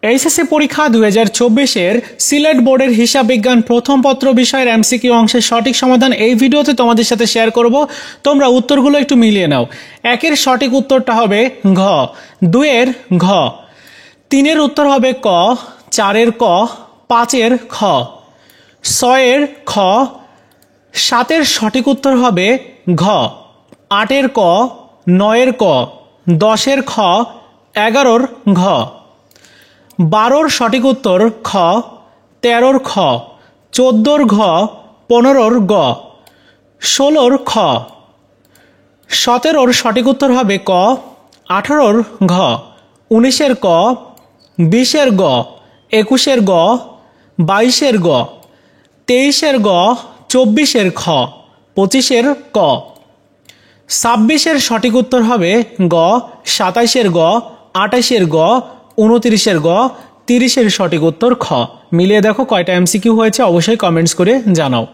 HSC পরীক্ষা 2024-এর সিলেট বোর্ডের হিসাব বিজ্ঞান প্রথম পত্র বিষয়ের এমসিকিউ অংশের সঠিক সমাধান এই ভিডিওতে তোমাদের সাথে শেয়ার করব। তোমরা উত্তরগুলো একটু মিলিয়ে নাও। 1-এর সঠিক উত্তরটা হবে ঘ, 2-এর ঘ, 3-এর উত্তর হবে ক, 4-এর ক, 5-এর খ, 6-এর খ, 7-এর সঠিক উত্তর হবে ঘ, 8-এর ক, 9-এর ক, 10-এর খ, 11-র ঘ, 12-র সঠিক উত্তর খ, 13-র খ, 14-র ঘ, 15-র গ, 16-র খ, 17-র সঠিক উত্তর হবে ক, 18-র ঘ, 19-এর ক, 20-এর গ, 21-এর গ, 22-এর গ, 23-এর গ, 24-এর খ, 25-এর ক, 26-এর সঠিক উত্তর হবে গ, 27-এর গ, 28-এর গ, 29-এর গ, 30-এর সঠিক উত্তর খ। মিলিয়ে দেখো কয়টা এমসিকিউ হয়েছে, অবশ্যই কমেন্টস করে জানাও।